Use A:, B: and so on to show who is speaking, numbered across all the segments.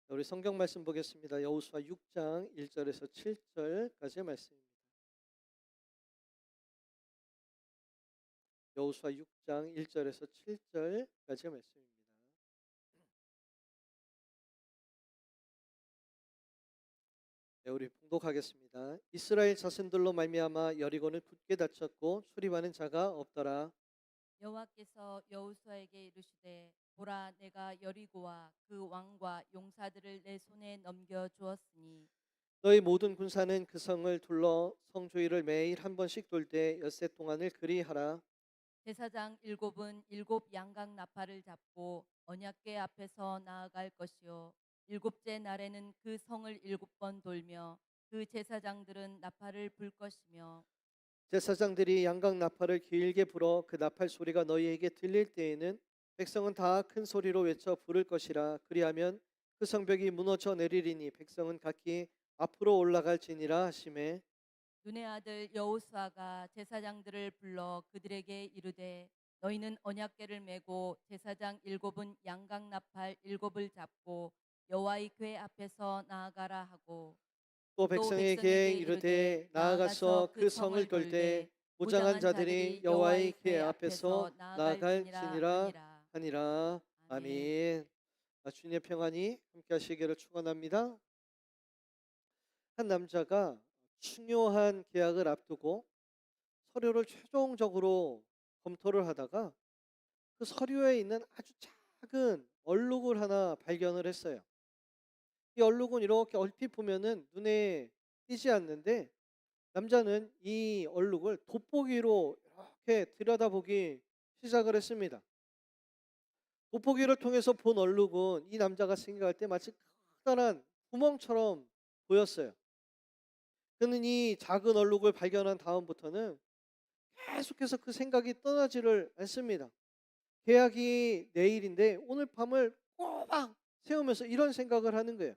A: 우리 성경 말씀 보겠습니다. 여호수아 6장 1절에서 7절까지의 말씀입니다. 여호수아 6장 1절에서 7절까지의 말씀입니다. 네, 우리 봉독하겠습니다. 이스라엘 자손들로 말미암아 여리고는 굳게 닫혔고 수리하는 자가 없더라.
B: 여호와께서 여호수아에게 이르시되 보라 내가 여리고와 그 왕과 용사들을 내 손에 넘겨 주었으니
A: 너희 모든 군사는 그 성을 둘러 성 주위를 매일 한 번씩 돌 때 엿새 동안을 그리하라.
B: 제사장 일곱은 일곱 양각 나팔을 잡고 언약궤 앞에서 나아갈 것이요 일곱째 날에는 그 성을 일곱 번 돌며 그 제사장들은 나팔을 불 것이며
A: 제사장들이 양각 나팔을 길게 불어 그 나팔 소리가 너희에게 들릴 때에는 백성은 다 큰 소리로 외쳐 부를 것이라. 그리하면 그 성벽이 무너져 내리리니 백성은 각기 앞으로 올라갈지니라 하시매.
B: 눈의 아들 여호수아가 제사장들을 불러 그들에게 이르되 너희는 언약궤를 메고 제사장 일곱은 양각 나팔 일곱을 잡고 여호와의 궤 앞에서 나아가라 하고
A: 또
B: 또
A: 백성에게
B: 백성에게 이르되
A: 이르되
B: 나아가서
A: 나아가서
B: 그
A: 그 성을
B: 성을
A: 돌
B: 돌되
A: 때 무장한
B: 무장한
A: 자들이
B: 자들이
A: 여호와의
B: 여호와의
A: 궤
B: 궤
A: 앞에서
B: 앞에서 나아갈지니라
A: 나아갈지니라
B: 하니라.
A: 하니라.
B: 아멘.
A: 아멘. 주님의 평안이 함께 하시기를 축원합니다. 한 남자가 중요한 계약을 앞두고 서류를 최종적으로 검토를 하다가 그 서류에 있는 아주 작은 얼룩을 하나 발견을 했어요. 이 얼룩은 이렇게 얼핏 보면은 눈에 띄지 않는데 남자는 이 얼룩을 돋보기로 이렇게 들여다보기 시작을 했습니다. 돋보기를 통해서 본 얼룩은 이 남자가 생각할 때 마치 커다란 구멍처럼 보였어요. 그는 이 작은 얼룩을 발견한 다음부터는 계속해서 그 생각이 떠나지를 않습니다. 계약이 내일인데 오늘 밤을 꼬박 세우면서 이런 생각을 하는 거예요.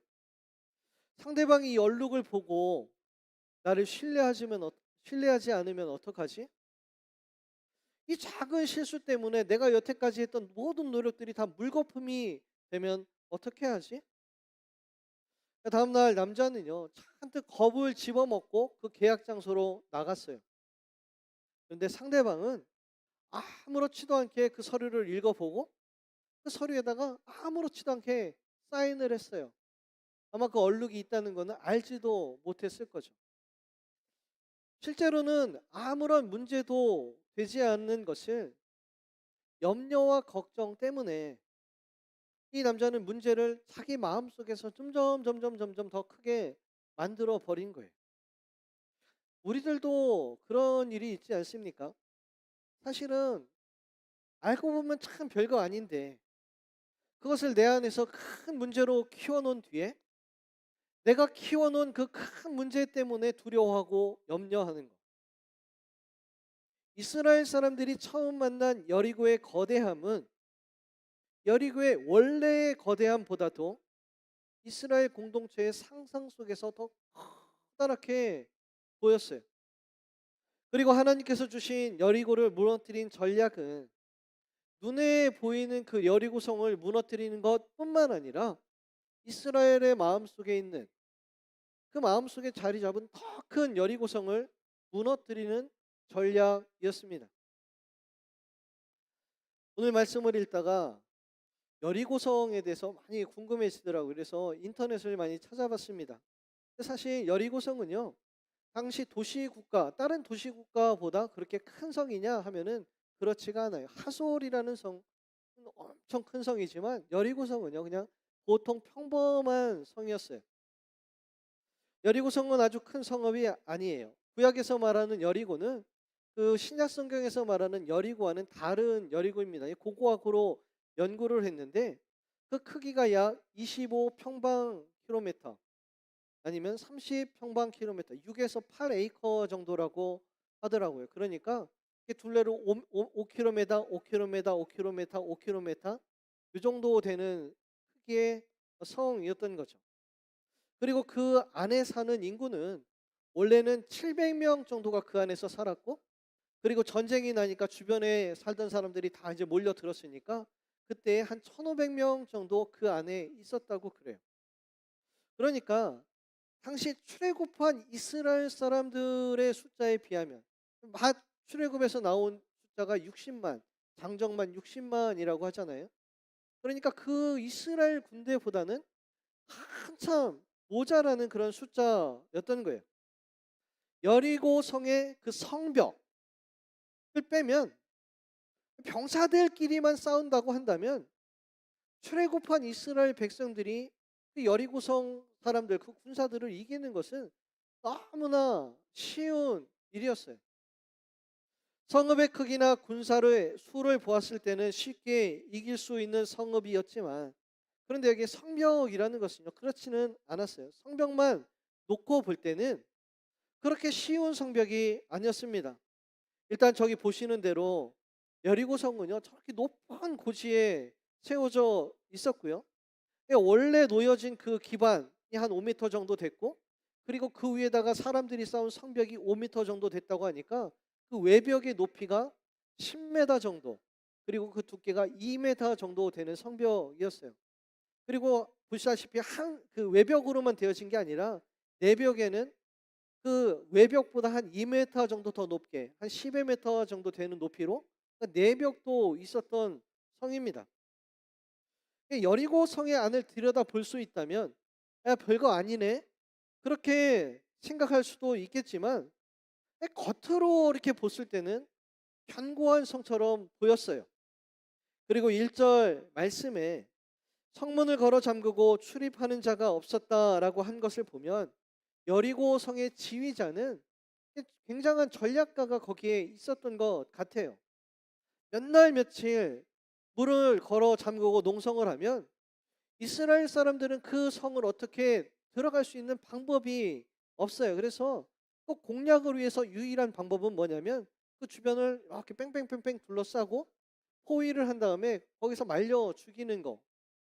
A: 상대방이 이 얼룩을 보고 나를 신뢰하지 않으면 어떡하지? 이 작은 실수 때문에 내가 여태까지 했던 모든 노력들이 다 물거품이 되면 어떻게 하지? 다음날 남자는요, 잔뜩 겁을 집어먹고 그 계약 장소로 나갔어요. 그런데 상대방은 아무렇지도 않게 그 서류를 읽어보고 그 서류에다가 아무렇지도 않게 사인을 했어요. 아마 그 얼룩이 있다는 거는 알지도 못했을 거죠. 실제로는 아무런 문제도 되지 않는 것을 염려와 걱정 때문에 이 남자는 문제를 자기 마음속에서 점점 더 크게 만들어 버린 거예요. 우리들도 그런 일이 있지 않습니까? 사실은 알고 보면 참 별거 아닌데 그것을 내 안에서 큰 문제로 키워놓은 뒤에 내가 키워놓은 그 큰 문제 때문에 두려워하고 염려하는 것. 이스라엘 사람들이 처음 만난 여리고의 거대함은 여리고의 원래의 거대함보다도 이스라엘 공동체의 상상 속에서 더 커다랗게 보였어요. 그리고 하나님께서 주신 여리고를 무너뜨린 전략은 눈에 보이는 그 여리고성을 무너뜨리는 것뿐만 아니라 이스라엘의 마음속에 있는 그 마음속에 자리 잡은 더 큰 여리고성을 무너뜨리는 전략이었습니다. 오늘 말씀을 읽다가 여리고성에 대해서 많이 궁금해지더라고요. 그래서 인터넷을 많이 찾아봤습니다. 근데 사실 여리고성은요, 당시 도시국가, 다른 도시국가보다 그렇게 큰 성이냐 하면은 그렇지가 않아요. 하솔이라는 성은 엄청 큰 성이지만 여리고성은요, 그냥 보통 평범한 성이었어요. 여리고성은 아주 큰 성읍이 아니에요. 구약에서 말하는 여리고는 그 신약 성경에서 말하는 여리고와는 다른 여리고입니다. 고고학으로 연구를 했는데 그 크기가 약 25 평방 킬로미터 아니면 30 평방 킬로미터, 6에서 8에이커 정도라고 하더라고요. 그러니까 이게 둘레로 5km, 5km, 5km, 5km 이 정도 되는 크기의 성이었던 거죠. 그리고 그 안에 사는 인구는 원래는 700명 정도가 그 안에서 살았고, 그리고 전쟁이 나니까 주변에 살던 사람들이 다 이제 몰려 들었으니까 그때 한 1,500명 정도 그 안에 있었다고 그래요. 그러니까 당시 출애굽한 이스라엘 사람들의 숫자에 비하면 막 출애굽에서 나온 숫자가 60만, 장정만 60만이라고 하잖아요. 그러니까 그 이스라엘 군대보다는 한참 모자라는 그런 숫자였던 거예요. 여리고 성의 그 성벽을 빼면 병사들끼리만 싸운다고 한다면 출애굽한 이스라엘 백성들이 그 여리고성 사람들 그 군사들을 이기는 것은 너무나 쉬운 일이었어요. 성읍의 크기나 군사의 수를 보았을 때는 쉽게 이길 수 있는 성읍이었지만 그런데 여기 성벽이라는 것은요 그렇지는 않았어요. 성벽만 놓고 볼 때는 그렇게 쉬운 성벽이 아니었습니다. 일단 저기 보시는 대로 여리고성은요 저렇게 높은 고지에 세워져 있었고요. 원래 놓여진 그 기반이 한 5m 정도 됐고 그리고 그 위에다가 사람들이 쌓은 성벽이 5m 정도 됐다고 하니까 그 외벽의 높이가 10m 정도 그리고 그 두께가 2m 정도 되는 성벽이었어요. 그리고 보시다시피 한 그 외벽으로만 되어진 게 아니라 내벽에는 그 외벽보다 한 2m 정도 더 높게 한 10m 정도 되는 높이로 그러니까 내벽도 있었던 성입니다. 여리고 성의 안을 들여다 볼 수 있다면 야, 별거 아니네 그렇게 생각할 수도 있겠지만 겉으로 이렇게 봤을 때는 견고한 성처럼 보였어요. 그리고 1절 말씀에 성문을 걸어 잠그고 출입하는 자가 없었다라고 한 것을 보면 여리고 성의 지휘자는 굉장한 전략가가 거기에 있었던 것 같아요. 몇 날 며칠 문을 걸어 잠그고 농성을 하면 이스라엘 사람들은 그 성을 어떻게 들어갈 수 있는 방법이 없어요. 그래서 꼭 공략을 위해서 유일한 방법은 뭐냐면 그 주변을 이렇게 뺑뺑뺑뺑 둘러싸고 포위를 한 다음에 거기서 말려 죽이는 거.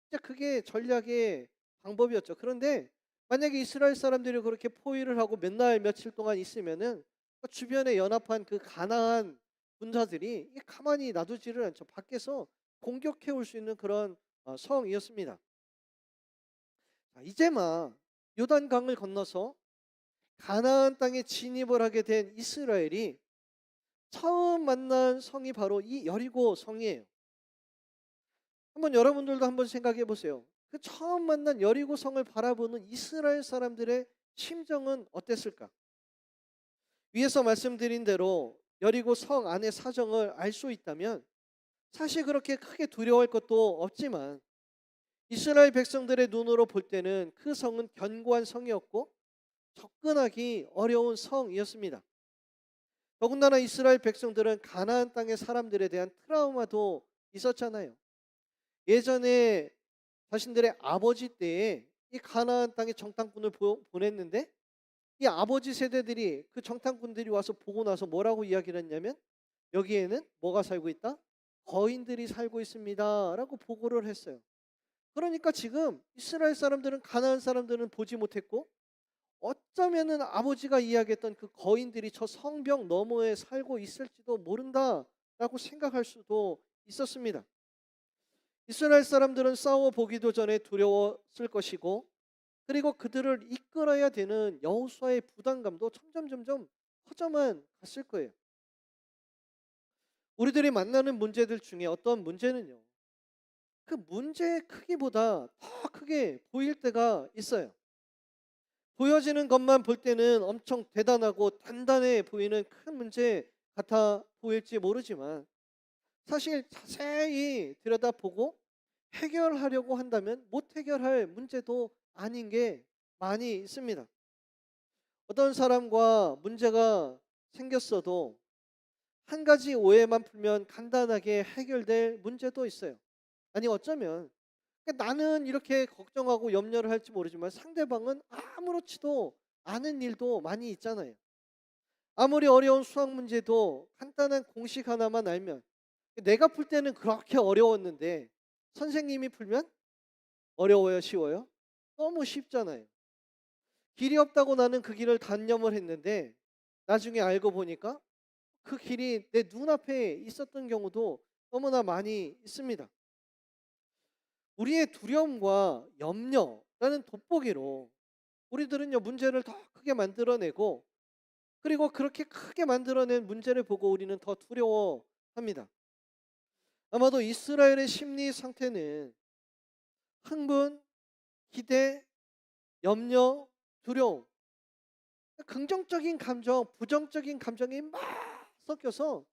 A: 진짜 그게 전략의 방법이었죠. 그런데 만약에 이스라엘 사람들이 그렇게 포위를 하고 몇 날 며칠 동안 있으면은 그 주변에 연합한 그 가나안 군사들이 가만히 놔두지를 않죠. 밖에서 공격해 올 수 있는 그런 성이었습니다. 자, 이제 막 요단강을 건너서 가나안 땅에 진입을 하게 된 이스라엘이 처음 만난 성이 바로 이 여리고 성이에요. 한번 여러분들도 한번 생각해 보세요. 그 처음 만난 여리고 성을 바라보는 이스라엘 사람들의 심정은 어땠을까? 위에서 말씀드린 대로 여리고 성 안의 사정을 알 수 있다면 사실 그렇게 크게 두려워할 것도 없지만 이스라엘 백성들의 눈으로 볼 때는 그 성은 견고한 성이었고 접근하기 어려운 성이었습니다. 더군다나 이스라엘 백성들은 가나안 땅의 사람들에 대한 트라우마도 있었잖아요. 예전에 자신들의 아버지 때에 이 가나안 땅에 정탐꾼을 보냈는데 이 아버지 세대들이 그 정탐꾼들이 와서 보고 나서 뭐라고 이야기를 했냐면 여기에는 뭐가 살고 있다? 거인들이 살고 있습니다라고 보고를 했어요. 그러니까 지금 이스라엘 사람들은 가나안 사람들은 보지 못했고 어쩌면은 아버지가 이야기했던 그 거인들이 저 성벽 너머에 살고 있을지도 모른다라고 생각할 수도 있었습니다. 이스라엘 사람들은 싸워 보기도 전에 두려웠을 것이고 그리고 그들을 이끌어야 되는 여호수아의 부담감도 점점 커져만 갔을 거예요. 우리들이 만나는 문제들 중에 어떤 문제는요. 그 문제의 크기보다 더 크게 보일 때가 있어요. 보여지는 것만 볼 때는 엄청 대단하고 단단해 보이는 큰 문제 같아 보일지 모르지만 사실 자세히 들여다보고 해결하려고 한다면 못 해결할 문제도 아닌 게 많이 있습니다. 어떤 사람과 문제가 생겼어도 한 가지 오해만 풀면 간단하게 해결될 문제도 있어요. 아니 어쩌면 나는 이렇게 걱정하고 염려를 할지 모르지만 상대방은 아무렇지도 않은 일도 많이 있잖아요. 아무리 어려운 수학 문제도 간단한 공식 하나만 알면 내가 풀 때는 그렇게 어려웠는데 선생님이 풀면 어려워요, 쉬워요? 너무 쉽잖아요. 길이 없다고 나는 그 길을 단념을 했는데 나중에 알고 보니까 그 길이 내 눈앞에 있었던 경우도 너무나 많이 있습니다. 우리의 두려움과 염려라는 돋보기로 우리들은요, 문제를 더 크게 만들어내고, 그리고 그렇게 크게 만들어낸 문제를 보고 우리는 더 두려워합니다. 아마도 이스라엘의 심리 상태는 흥분, 기대, 염려, 두려움, 긍정적인 감정, 부정적인 감정이 막 섞여서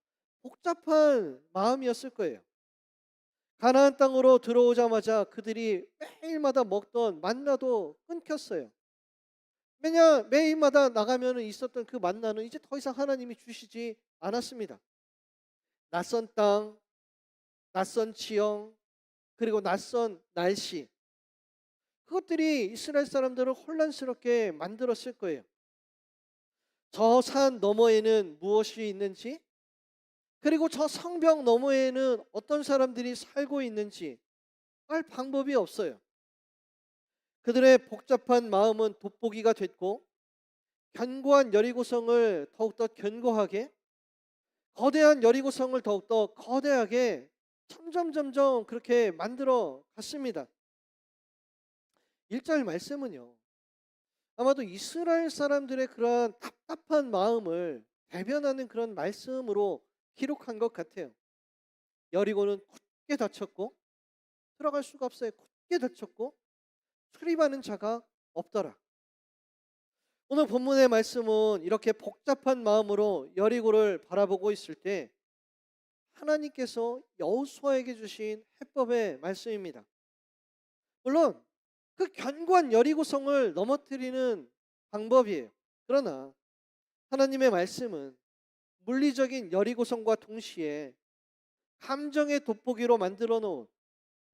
A: 복잡한 마음이었을 거예요. 가나안 땅으로 들어오자마자 그들이 매일마다 먹던 만나도 끊겼어요. 매일마다 나가면 있었던 그 만나는 이제 더 이상 하나님이 주시지 않았습니다. 낯선 땅, 낯선 지형, 그리고 낯선 날씨, 그것들이 이스라엘 사람들을 혼란스럽게 만들었을 거예요. 저 산 너머에는 무엇이 있는지, 그리고 저 성벽 너머에는 어떤 사람들이 살고 있는지 알 방법이 없어요. 그들의 복잡한 마음은 돋보기가 됐고, 견고한 여리고성을 더욱더 견고하게, 거대한 여리고성을 더욱더 거대하게 점점 그렇게 만들어 갔습니다. 1절 말씀은요, 아마도 이스라엘 사람들의 그러한 답답한 마음을 대변하는 그런 말씀으로 기록한 것 같아요. 여리고는 굳게 닫혔고 들어갈 수가 없어요. 굳게 닫혔고 출입하는 자가 없더라. 오늘 본문의 말씀은 이렇게 복잡한 마음으로 여리고를 바라보고 있을 때 하나님께서 여호수아에게 주신 해법의 말씀입니다. 물론 그 견고한 여리고성을 넘어뜨리는 방법이에요. 그러나 하나님의 말씀은 물리적인 여리고성과 동시에 감정의 돋보기로 만들어 놓은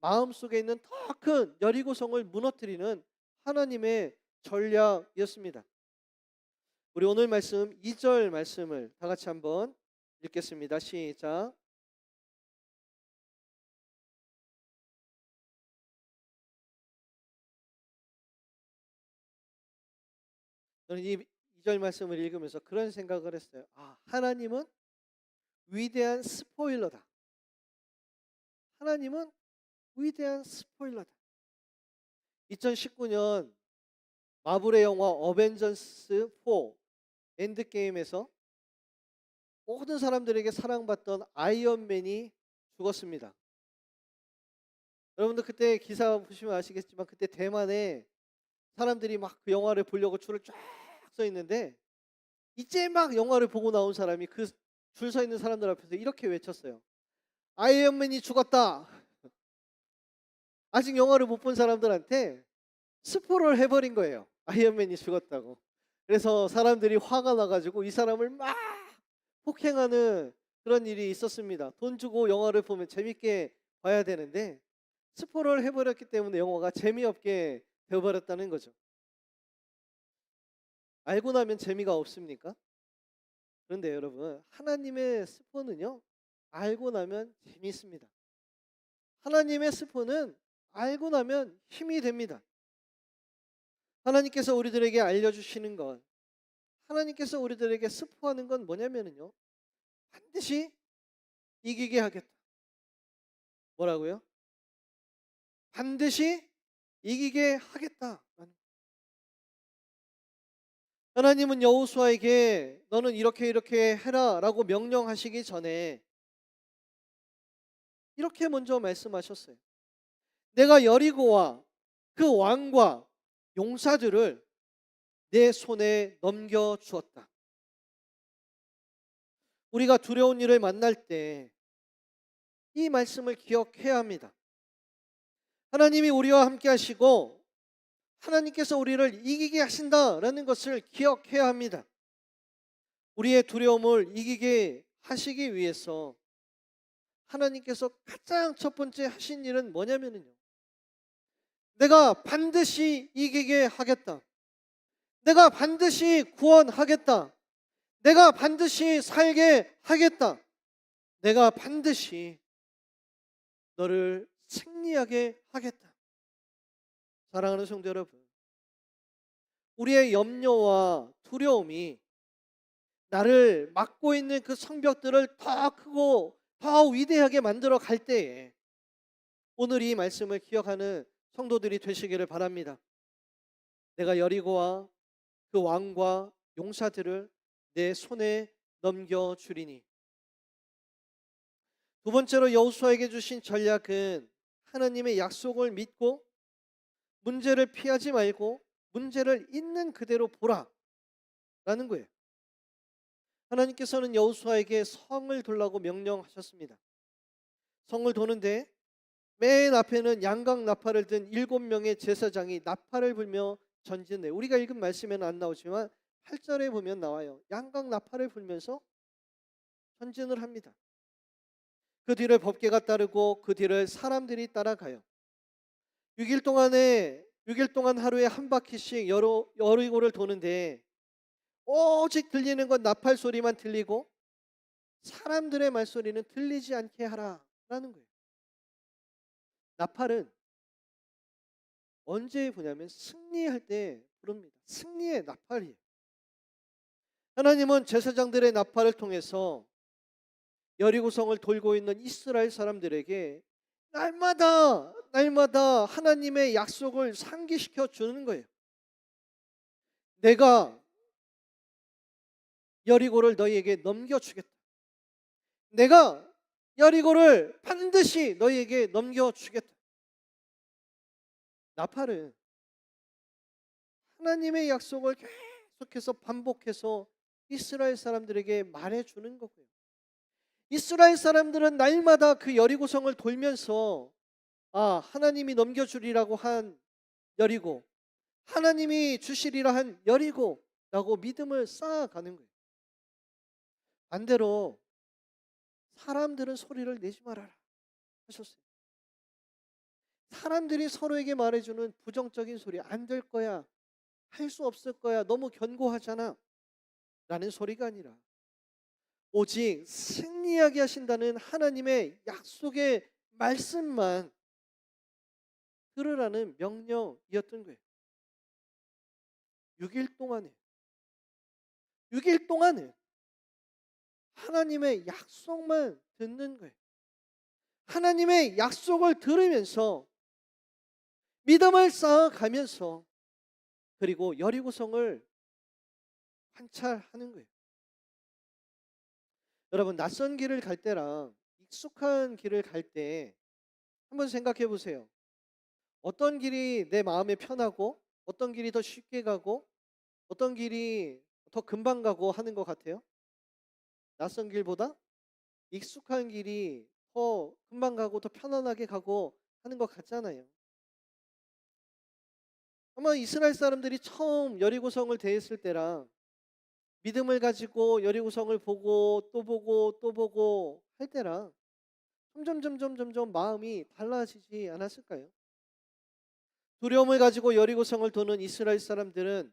A: 마음속에 있는 더 큰 여리고성을 무너뜨리는 하나님의 전략이었습니다. 우리 오늘 말씀 2절 말씀을 다 같이 한번 읽겠습니다. 시작. 저는 이 2절 말씀을 읽으면서 그런 생각을 했어요. 하나님은 위대한 스포일러다. 하나님은 위대한 스포일러다. 2019년 마블의 영화 어벤져스 4 엔드게임에서 모든 사람들에게 사랑받던 아이언맨이 죽었습니다. 여러분들 그때 기사 보시면 아시겠지만 그때 대만에 사람들이 막 그 영화를 보려고 줄을 쫙 서 있는데 이제 막 영화를 보고 나온 사람이 그 줄 서 있는 사람들 앞에서 이렇게 외쳤어요. 아이언맨이 죽었다. 아직 영화를 못 본 사람들한테 스포를 해버린 거예요. 아이언맨이 죽었다고. 그래서 사람들이 화가 나가지고 이 사람을 막 폭행하는 그런 일이 있었습니다. 돈 주고 영화를 보면 재밌게 봐야 되는데 스포를 해버렸기 때문에 영화가 재미없게 되어버렸다는 거죠. 알고 나면 재미가 없습니까? 그런데 여러분, 하나님의 스포는요, 알고 나면 재미있습니다. 하나님의 스포는 알고 나면 힘이 됩니다. 하나님께서 우리들에게 알려주시는 것, 하나님께서 우리들에게 스포하는 건 뭐냐면요, 반드시 이기게 하겠다. 뭐라고요? 반드시 이기게 하겠다. 하나님은 여호수아에게 너는 이렇게 해라라고 명령하시기 전에 이렇게 먼저 말씀하셨어요. 내가 여리고와 그 왕과 용사들을 내 손에 넘겨 주었다. 우리가 두려운 일을 만날 때 이 말씀을 기억해야 합니다. 하나님이 우리와 함께 하시고 하나님께서 우리를 이기게 하신다라는 것을 기억해야 합니다. 우리의 두려움을 이기게 하시기 위해서 하나님께서 가장 첫 번째 하신 일은 뭐냐면요, 내가 반드시 이기게 하겠다. 내가 반드시 구원하겠다. 내가 반드시 살게 하겠다. 내가 반드시 너를 승리하게 하겠다. 사랑하는 성도 여러분, 우리의 염려와 두려움이 나를 막고 있는 그 성벽들을 더 크고 더 위대하게 만들어 갈 때에 오늘 이 말씀을 기억하는 성도들이 되시기를 바랍니다. 내가 여리고와 그 왕과 용사들을 내 손에 넘겨주리니. 두 번째로 여호수아에게 주신 전략은 하나님의 약속을 믿고 문제를 피하지 말고 문제를 있는 그대로 보라라는 거예요. 하나님께서는 여호수아에게 성을 돌라고 명령하셨습니다. 성을 도는데 맨 앞에는 양각 나팔을 든 7명의 제사장이 나팔을 불며 전진해요. 우리가 읽은 말씀에는 안 나오지만 8절에 보면 나와요. 양각 나팔을 불면서 전진을 합니다. 그 뒤를 법궤가 따르고 그 뒤를 사람들이 따라가요. 6일 동안 하루에 한 바퀴씩 여리고를 도는데 오직 들리는 건 나팔 소리만 들리고 사람들의 말소리는 들리지 않게 하라라는 거예요. 나팔은 언제 부냐면 승리할 때 부릅니다. 승리의 나팔이에요. 하나님은 제사장들의 나팔을 통해서 여리고성을 돌고 있는 이스라엘 사람들에게 날마다 하나님의 약속을 상기시켜 주는 거예요. 내가 여리고를 너희에게 넘겨주겠다. 내가 여리고를 반드시 너희에게 넘겨주겠다. 나팔은 하나님의 약속을 계속해서 반복해서 이스라엘 사람들에게 말해주는 거고요. 이스라엘 사람들은 날마다 그 여리고성을 돌면서 하나님이 넘겨주리라고 한 여리고, 하나님이 주시리라 한 여리고라고 믿음을 쌓아가는 거예요. 반대로 사람들은 소리를 내지 말아라 하셨어요. 사람들이 서로에게 말해주는 부정적인 소리, 안 될 거야, 할 수 없을 거야, 너무 견고하잖아 라는 소리가 아니라 오직 승리하게 하신다는 하나님의 약속의 말씀만 들으라는 명령이었던 거예요. 6일 동안에 하나님의 약속만 듣는 거예요. 하나님의 약속을 들으면서 믿음을 쌓아가면서 그리고 여리고성을 관찰하는 거예요. 여러분, 낯선 길을 갈 때랑 익숙한 길을 갈 때 한번 생각해 보세요. 어떤 길이 내 마음에 편하고 어떤 길이 더 쉽게 가고 어떤 길이 더 금방 가고 하는 것 같아요? 낯선 길보다 익숙한 길이 더 금방 가고 더 편안하게 가고 하는 것 같잖아요. 아마 이스라엘 사람들이 처음 여리고성을 대했을 때랑 믿음을 가지고 여리고성을 보고 또 보고 또 보고 할 때랑 점점 마음이 달라지지 않았을까요? 두려움을 가지고 여리고성을 도는 이스라엘 사람들은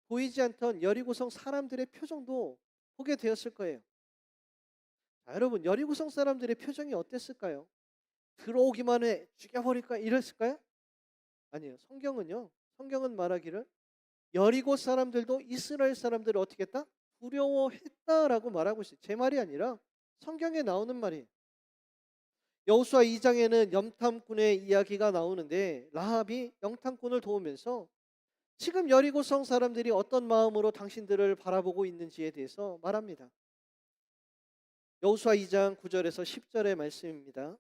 A: 보이지 않던 여리고성 사람들의 표정도 보게 되었을 거예요. 여러분, 여리고성 사람들의 표정이 어땠을까요? 들어오기만 해 죽여버릴까 이랬을까요? 아니에요. 성경은 말하기를 여리고 사람들도 이스라엘 사람들을 어떻게 했다? 두려워했다라고 말하고 있어요. 제 말이 아니라 성경에 나오는 말이에요. 여호수아 2장에는 염탐꾼의 이야기가 나오는데 라합이 염탐꾼을 도우면서 지금 여리고성 사람들이 어떤 마음으로 당신들을 바라보고 있는지에 대해서 말합니다. 여호수아 2장 9절에서 10절의 말씀입니다.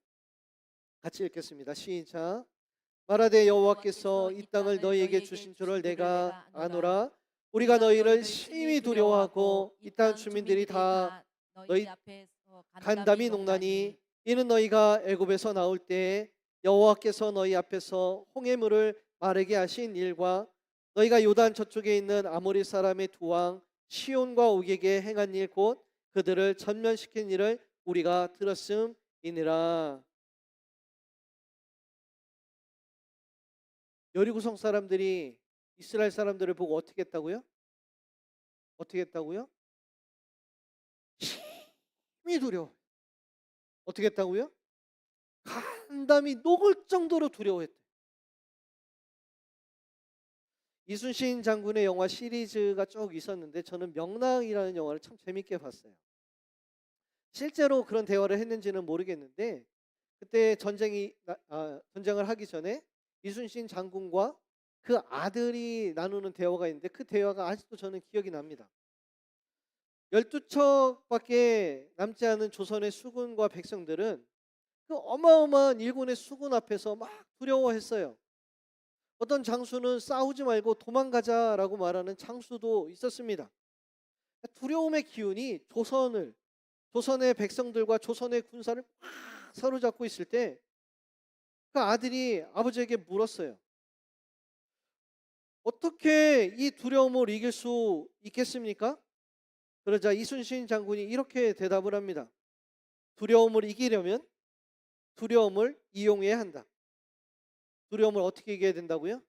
A: 같이 읽겠습니다. 시작. 말하되 여호와께서 이 땅을 너희에게 주신 줄을 내가 아노라. 우리가 너희를 심히 두려워하고 이 땅 주민들이 다 너희 간담이 녹나니 이는 너희가 애굽에서 나올 때 여호와께서 너희 앞에서 홍해물을 마르게 하신 일과 너희가 요단 저쪽에 있는 아모리 사람의 두 왕 시온과 옥에게 행한 일 곧 그들을 전면시킨 일을 우리가 들었음이니라. 여리고성 사람들이 이스라엘 사람들을 보고 어떻게 했다고요? 심히 두려워. 어떻게 했다고요? 간담이 녹을 정도로 두려워했대. 이순신 장군의 영화 시리즈가 쭉 있었는데 저는 명랑이라는 영화를 참 재밌게 봤어요. 실제로 그런 대화를 했는지는 모르겠는데 그때 전쟁을 하기 전에 이순신 장군과 그 아들이 나누는 대화가 있는데 그 대화가 아직도 저는 기억이 납니다. 12척밖에 남지 않은 조선의 수군과 백성들은 그 어마어마한 일본의 수군 앞에서 막 두려워했어요. 어떤 장수는 싸우지 말고 도망가자라고 말하는 장수도 있었습니다. 두려움의 기운이 조선의 백성들과 조선의 군사를 막 사로잡고 있을 때 그 아들이 아버지에게 물었어요. 어떻게 이 두려움을 이길 수 있겠습니까? 그러자 이순신 장군이 이렇게 대답을 합니다. 두려움을 이기려면 두려움을 이용해야 한다. 두려움을 어떻게 이겨야 된다고요?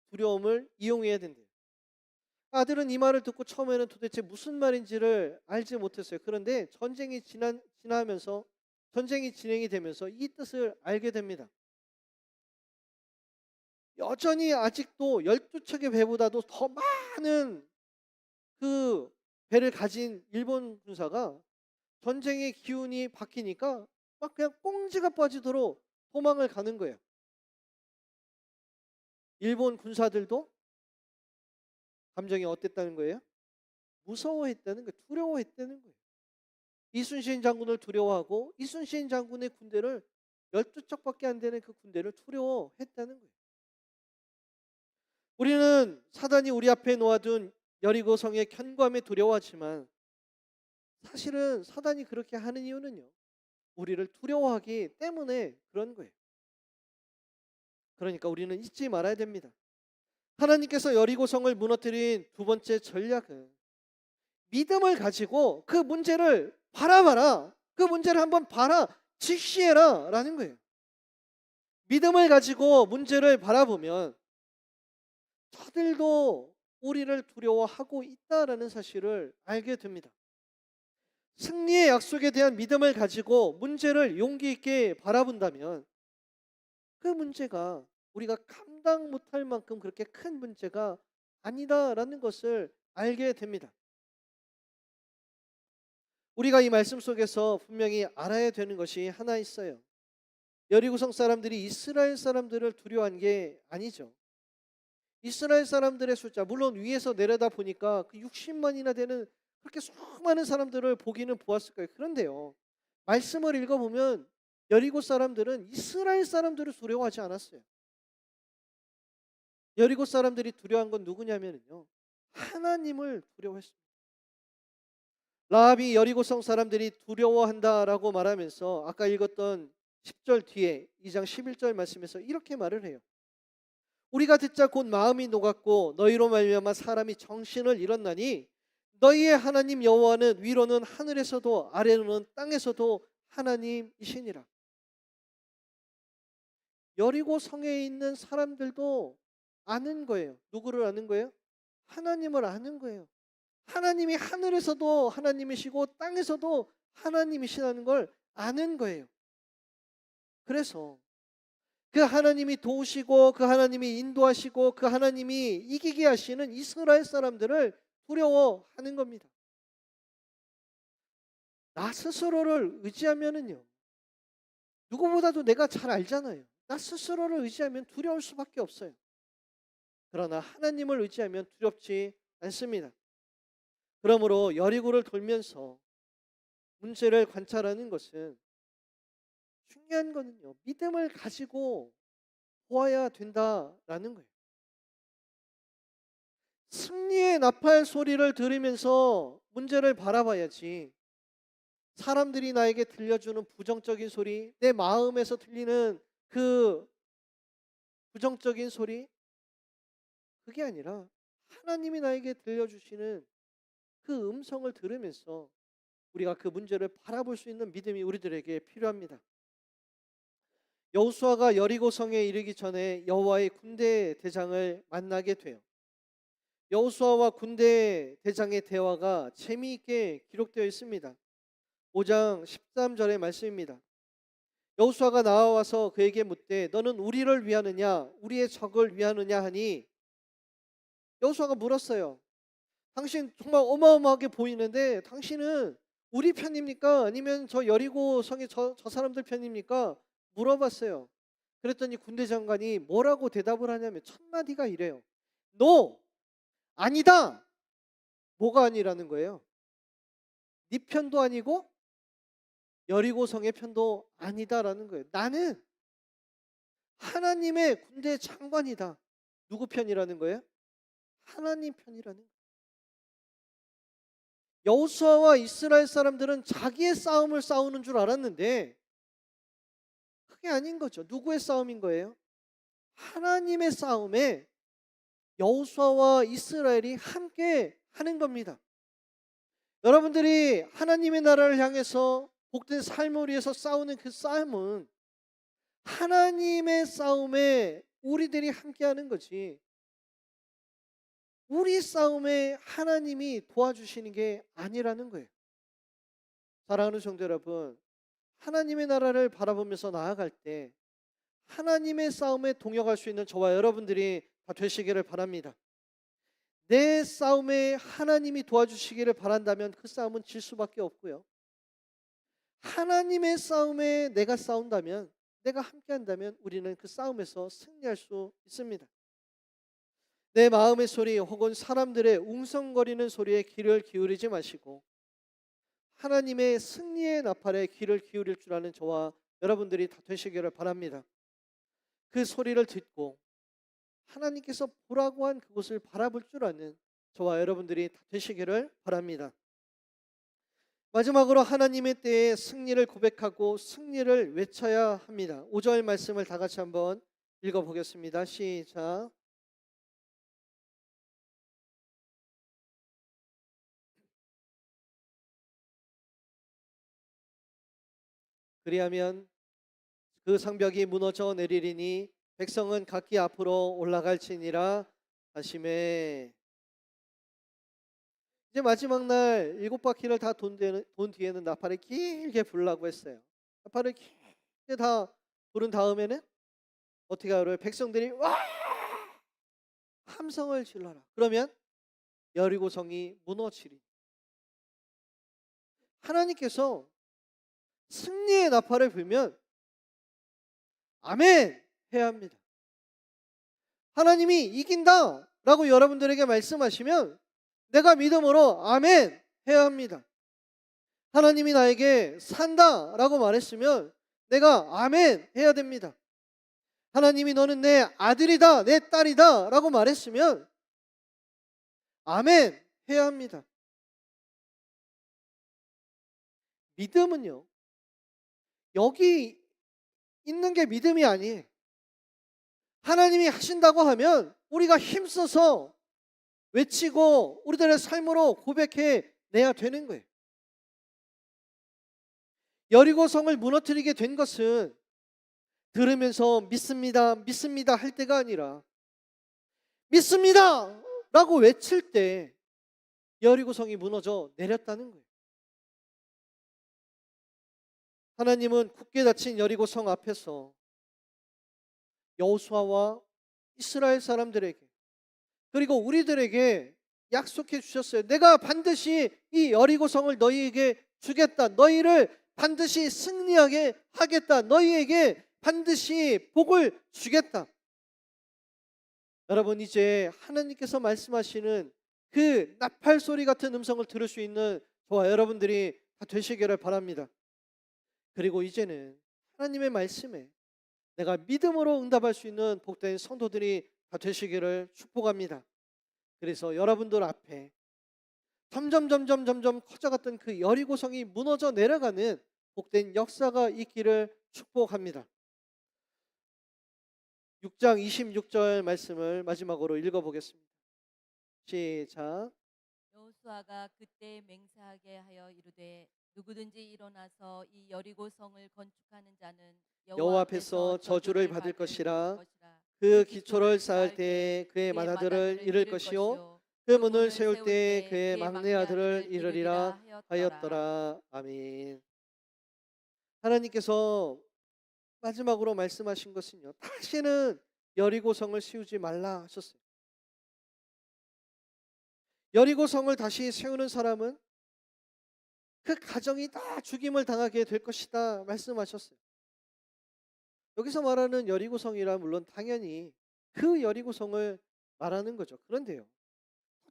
A: 두려움을 이용해야 된대요. 아들은 이 말을 듣고 처음에는 도대체 무슨 말인지를 알지 못했어요. 그런데 지나면서 전쟁이 진행이 되면서 이 뜻을 알게 됩니다. 여전히 아직도 12척의 배보다도 더 많은 그 배를 가진 일본 군사가 전쟁의 기운이 바뀌니까 막 그냥 꽁지가 빠지도록 도망을 가는 거예요. 일본 군사들도 감정이 어땠다는 거예요? 무서워했다는 거예요. 두려워했다는 거예요. 이순신 장군을 두려워하고 이순신 장군의 군대를 12척밖에 안 되는 그 군대를 두려워했다는 거예요. 우리는 사단이 우리 앞에 놓아둔 여리고 성의 견고함에 두려워하지만 사실은 사단이 그렇게 하는 이유는요. 우리를 두려워하기 때문에 그런 거예요. 그러니까 우리는 잊지 말아야 됩니다. 하나님께서 여리고 성을 무너뜨린 두 번째 전략은 믿음을 가지고 그 문제를 바라봐라. 그 문제를 한번 봐라. 직시해라 라는 거예요. 믿음을 가지고 문제를 바라보면 저들도 우리를 두려워하고 있다라는 사실을 알게 됩니다. 승리의 약속에 대한 믿음을 가지고 문제를 용기 있게 바라본다면 그 문제가 우리가 감당 못할 만큼 그렇게 큰 문제가 아니다라는 것을 알게 됩니다. 우리가 이 말씀 속에서 분명히 알아야 되는 것이 하나 있어요. 여리고성 사람들이 이스라엘 사람들을 두려워한 게 아니죠. 이스라엘 사람들의 숫자, 물론 위에서 내려다 보니까 그 60만이나 되는 그렇게 수많은 사람들을 보기는 보았을 거예요. 그런데요, 말씀을 읽어보면 여리고 사람들은 이스라엘 사람들을 두려워하지 않았어요. 여리고 사람들이 두려워한 건 누구냐면요, 하나님을 두려워했습니다. 라합이 여리고성 사람들이 두려워한다라고 말하면서 아까 읽었던 10절 뒤에 2장 11절 말씀에서 이렇게 말을 해요. 우리가 듣자 곧 마음이 녹았고 너희로 말미암아 사람이 정신을 잃었나니 너희의 하나님 여호와는 위로는 하늘에서도 아래로는 땅에서도 하나님이시니라. 여리고 성에 있는 사람들도 아는 거예요. 누구를 아는 거예요? 하나님을 아는 거예요. 하나님이 하늘에서도 하나님이시고 땅에서도 하나님이시라는 걸 아는 거예요. 그래서 그 하나님이 도우시고 그 하나님이 인도하시고 그 하나님이 이기게 하시는 이스라엘 사람들을 두려워하는 겁니다. 나 스스로를 의지하면은요, 누구보다도 내가 잘 알잖아요. 나 스스로를 의지하면 두려울 수밖에 없어요. 그러나 하나님을 의지하면 두렵지 않습니다. 그러므로 여리고를 돌면서 문제를 관찰하는 것은 중요한 거는요, 믿음을 가지고 보아야 된다라는 거예요. 승리의 나팔 소리를 들으면서 문제를 바라봐야지, 사람들이 나에게 들려주는 부정적인 소리, 내 마음에서 들리는 그 부정적인 소리, 그게 아니라 하나님이 나에게 들려주시는 그 음성을 들으면서 우리가 그 문제를 바라볼 수 있는 믿음이 우리들에게 필요합니다. 여호수아가 여리고성에 이르기 전에 여호와의 군대 대장을 만나게 돼요. 여호수아와 군대 대장의 대화가 재미있게 기록되어 있습니다. 5장 13절의 말씀입니다. 여호수아가 나와서 그에게 묻되 너는 우리를 위하느냐 우리의 적을 위하느냐 하니 여호수아가 물었어요. 당신 정말 어마어마하게 보이는데 당신은 우리 편입니까? 아니면 저 여리고 성의 저 사람들 편입니까? 물어봤어요. 그랬더니 군대 장관이 뭐라고 대답을 하냐면 첫 마디가 이래요. "No, 아니다." 뭐가 아니라는 거예요? 네 편도 아니고 여리고성의 편도 아니다라는 거예요. 나는 하나님의 군대 장관이다. 누구 편이라는 거예요? 하나님 편이라는 거예요. 여호수아와 이스라엘 사람들은 자기의 싸움을 싸우는 줄 알았는데 그게 아닌 거죠. 누구의 싸움인 거예요? 하나님의 싸움에 여호수아와 이스라엘이 함께 하는 겁니다. 여러분들이 하나님의 나라를 향해서 복된 삶을 위해서 싸우는 그 싸움은 하나님의 싸움에 우리들이 함께하는 거지, 우리 싸움에 하나님이 도와주시는 게 아니라는 거예요. 사랑하는 성도 여러분, 하나님의 나라를 바라보면서 나아갈 때 하나님의 싸움에 동역할 수 있는 저와 여러분들이 다 되시기를 바랍니다. 내 싸움에 하나님이 도와주시기를 바란다면 그 싸움은 질 수밖에 없고요. 하나님의 싸움에 내가 싸운다면, 내가 함께한다면 우리는 그 싸움에서 승리할 수 있습니다. 내 마음의 소리 혹은 사람들의 웅성거리는 소리에 귀를 기울이지 마시고 하나님의 승리의 나팔에 귀를 기울일 줄 아는 저와 여러분들이 다 되시기를 바랍니다. 그 소리를 듣고 하나님께서 보라고 한 그곳을 바라볼 줄 아는 저와 여러분들이 다 되시기를 바랍니다. 마지막으로 하나님의 때에 승리를 고백하고 승리를 외쳐야 합니다. 5절 말씀을 다 같이 한번 읽어보겠습니다. 시작. 그리하면 그 성벽이 무너져 내리리니 백성은 각기 앞으로 올라갈지니라 하시매. 이제 마지막 날 7바퀴를 다 돈 뒤에는 나팔을 길게 불라고 했어요. 나팔을 길게 다 부른 다음에는 어떻게 하래요? 백성들이 와 함성을 질러라. 그러면 여리고성이 무너지리. 하나님께서 승리의 나팔을 불면 아멘 해야 합니다. 하나님이 이긴다 라고 여러분들에게 말씀하시면 내가 믿음으로 아멘 해야 합니다. 하나님이 나에게 산다 라고 말했으면 내가 아멘 해야 됩니다. 하나님이 너는 내 아들이다, 내 딸이다 라고 말했으면 아멘 해야 합니다. 믿음은요, 여기 있는 게 믿음이 아니에요. 하나님이 하신다고 하면 우리가 힘써서 외치고 우리들의 삶으로 고백해 내야 되는 거예요. 여리고성을 무너뜨리게 된 것은 들으면서 믿습니다, 믿습니다 할 때가 아니라 믿습니다 라고 외칠 때 여리고성이 무너져 내렸다는 거예요. 하나님은 굳게 닫힌 여리고성 앞에서 여호수아와 이스라엘 사람들에게 그리고 우리들에게 약속해 주셨어요. 내가 반드시 이 여리고성을 너희에게 주겠다. 너희를 반드시 승리하게 하겠다. 너희에게 반드시 복을 주겠다. 여러분, 이제 하나님께서 말씀하시는 그 나팔 소리 같은 음성을 들을 수 있는 저와 여러분들이 다 되시기를 바랍니다. 그리고 이제는 하나님의 말씀에 내가 믿음으로 응답할 수 있는 복된 성도들이 다 되시기를 축복합니다. 그래서 여러분들 앞에 점점 커져갔던 그 여리고성이 무너져 내려가는 복된 역사가 있기를 축복합니다. 6장 26절 말씀을 마지막으로 읽어보겠습니다. 시작.
B: 여호수아가 그때 맹세하게 하여 이르되 누구든지 일어나서 이 여리고성을 건축하는 자는
A: 여호와 앞에서 저주를 받을 것이라. 그 기초를 쌓을 때에 그의 맏아들을 잃을 것이요 그 문을 세울 때에 그의 막내 아들을 잃으리라 하였더라. 아멘. 하나님께서 마지막으로 말씀하신 것은요, 다시는 여리고성을 세우지 말라 하셨어요. 여리고성을 다시 세우는 사람은 그 가정이 다 죽임을 당하게 될 것이다 말씀하셨어요. 여기서 말하는 여리고성이란 물론 당연히 그 여리고성을 말하는 거죠. 그런데요,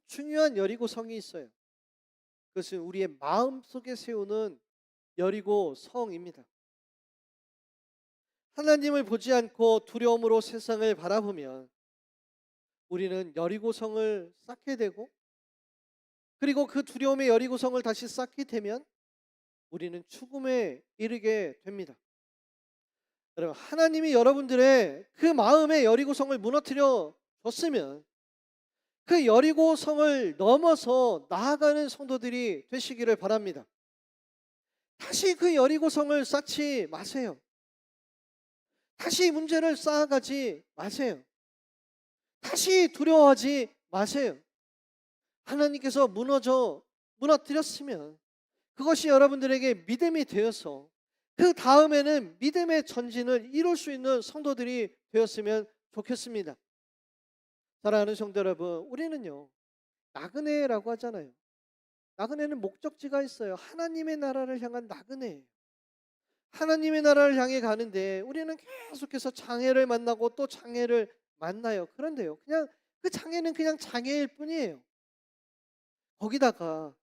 A: 중요한 여리고성이 있어요. 그것은 우리의 마음속에 세우는 여리고성입니다. 하나님을 보지 않고 두려움으로 세상을 바라보면 우리는 여리고성을 쌓게 되고, 그리고 그 두려움의 여리고성을 다시 쌓게 되면 우리는 죽음에 이르게 됩니다. 여러분, 하나님이 여러분들의 그 마음의 여리고성을 무너뜨려 줬으면 그 여리고성을 넘어서 나아가는 성도들이 되시기를 바랍니다. 다시 그 여리고성을 쌓지 마세요. 다시 문제를 쌓아가지 마세요. 다시 두려워하지 마세요. 하나님께서 무너뜨렸으면 그것이 여러분들에게 믿음이 되어서 그 다음에는 믿음의 전진을 이룰 수 있는 성도들이 되었으면 좋겠습니다. 사랑하는 성도 여러분, 우리는요, 나그네라고 하잖아요. 나그네는 목적지가 있어요. 하나님의 나라를 향한 나그네예요. 하나님의 나라를 향해 가는데 우리는 계속해서 장애를 만나고 또 장애를 만나요. 그런데요, 그냥 그 장애는 그냥 장애일 뿐이에요. 거기다가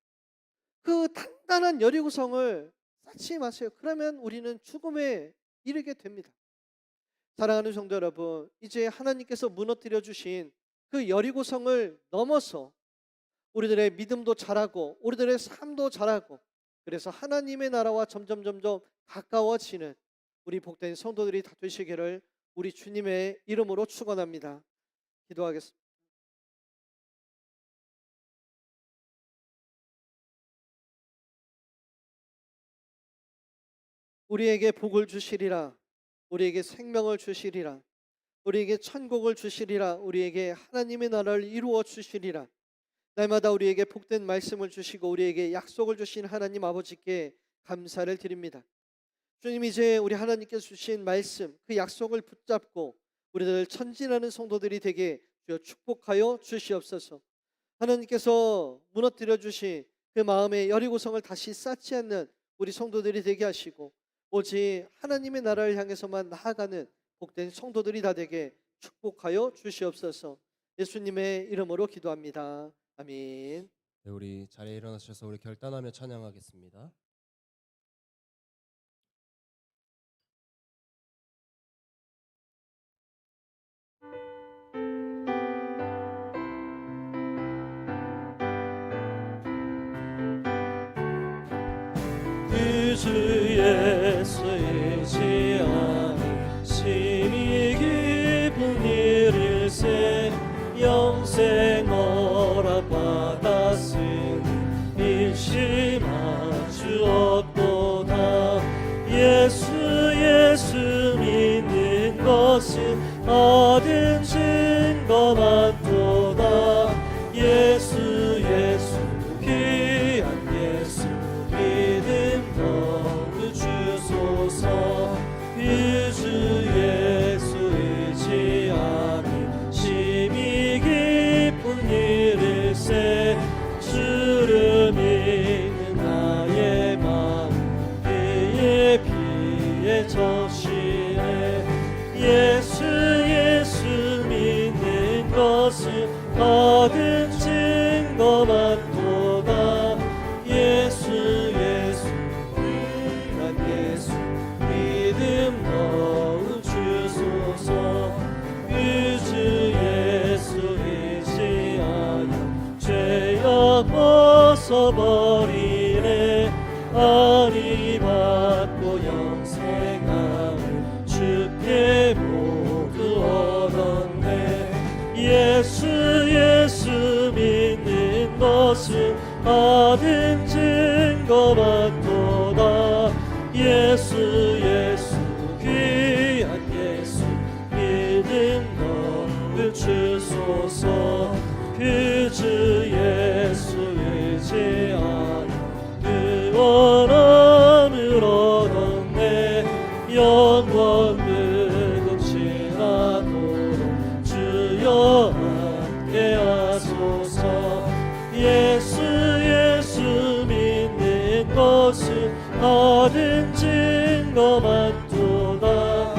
A: 그 단단한 여리고성을 쌓지 마세요. 그러면 우리는 죽음에 이르게 됩니다. 사랑하는 성도 여러분, 이제 하나님께서 무너뜨려 주신 그 여리고성을 넘어서 우리들의 믿음도 자라고 우리들의 삶도 자라고, 그래서 하나님의 나라와 점점 가까워지는 우리 복된 성도들이 다 되시기를 우리 주님의 이름으로 축원합니다. 기도하겠습니다. 우리에게 복을 주시리라. 우리에게 생명을 주시리라. 우리에게 천국을 주시리라. 우리에게 하나님의 나라를 이루어 주시리라. 날마다 우리에게 복된 말씀을 주시고 우리에게 약속을 주신 하나님 아버지께 감사를 드립니다. 주님, 이제 우리 하나님께서 주신 말씀, 그 약속을 붙잡고 우리들 천진하는 성도들이 되게 주여 축복하여 주시옵소서. 하나님께서 무너뜨려 주신 그 마음의 여리고성을 다시 쌓지 않는 우리 성도들이 되게 하시고 오직 하나님의 나라를 향해서만 나아가는 복된 성도들이 다 되게 축복하여 주시옵소서. 예수님의 이름으로 기도합니다. 아멘.
C: 네, 우리 자리에 일어나셔서 우리 결단하며 찬양하겠습니다.
D: 주 예수이지 아니 심히 깊은 일일세 영생 허락받았으니 일심한 주 없도다. 예수 믿는 것은 얻은 증거 많도다. 예수 귀한 예수 믿음 더욱 주소서. 주 예수이지 아니 심히 깊은 일일세 주를 믿는 나의 마음 그의 피에 적시네. 예수 믿는 것은 얻은 증거 많도다. 예수 귀한 예수 믿음 더욱 주소서. 주 예수이지 아니 죄악 벗어버리네. 아니 받고 영생함을 주께 모두 얻었네. 예수 믿는 것은 얻은 증거 많도다. 예수 귀한 예수 믿음 너를 주소서. 주 예수이지 아니 그 원함을 얻었네. 영원 무궁지나도록 주여 함께 하소서. 예수 믿는 것은 얻은 증거 많도다.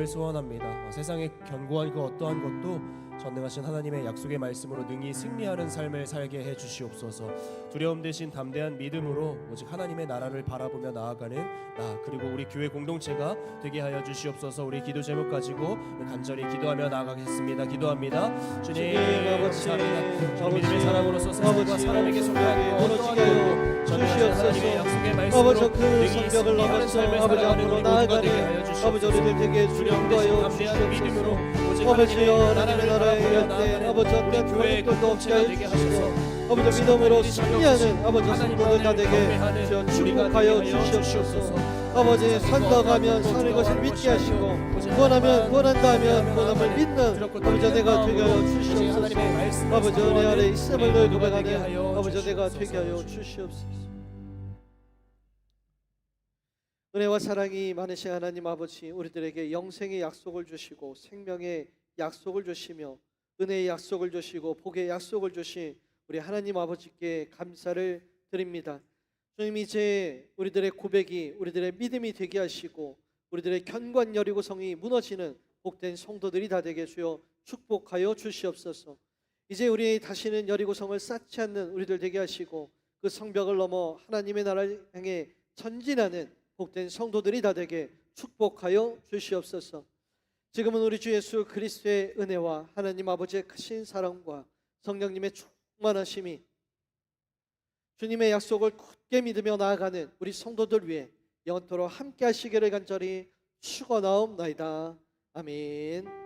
C: 소원합니다. 세상의 견고한 그 어떠한 것도 전능하신 하나님의 약속의 말씀으로 능히 승리하는 삶을 살게 해 주시옵소서. 두려움 대신 담대한 믿음으로 오직 하나님의 나라를 바라보며 나아가는 나 그리고 우리 교회 공동체가 되게 하여 주시옵소서. 우리 기도 제목 가지고 간절히 기도하며 나아가겠습니다. 기도합니다. 주님 감사합니다. 저 믿음의 사람으로서 세상과 사람에게 속하고
A: 무너지게 하여
C: 하나님의 약속의 말씀으로
A: 아버지 그 성벽을 넘어서 아버지 앞으로 나아가는 아버지 우리들 되게 주님과여 주시옵소서. 아버지여 하나님의 나라에 갈 때 아버지 어떤 고민들도 없게 하여 아버지 믿음으로 승리하는 아버지 성도들 다 되게 주여 축복하여 주시옵소서. 아버지 산다 가면 사는 것을 믿게 하시고 구원하면 구원한다 하면 구원함을 믿는 아버지 내가 되게 하여 주시옵소서. 아버지 은혜 아래 있음을 늘 고백하는 아버지 내가 되게 하여 주시옵소서. 은혜와 사랑이 많으신 하나님 아버지, 우리들에게 영생의 약속을 주시고 생명의 약속을 주시며 은혜의 약속을 주시고 복의 약속을 주신 우리 하나님 아버지께 감사를 드립니다. 주님, 이제 우리들의 고백이 우리들의 믿음이 되게 하시고 우리들의 견고한 여리고성이 무너지는 복된 성도들이 다 되게 주여 축복하여 주시옵소서. 이제 우리 다시는 여리고성을 쌓지 않는 우리들 되게 하시고 그 성벽을 넘어 하나님의 나라를 향해 전진하는 복된 성도들이 다 되게 축복하여 주시옵소서. 지금은 우리 주 예수 그리스도의 은혜와 하나님 아버지의 크신 사랑과 성령님의 충만하심이 주님의 약속을 굳게 믿으며 나아가는 우리 성도들 위해 영원토록 함께 하시기를 간절히 축원하옵나이다. 아멘.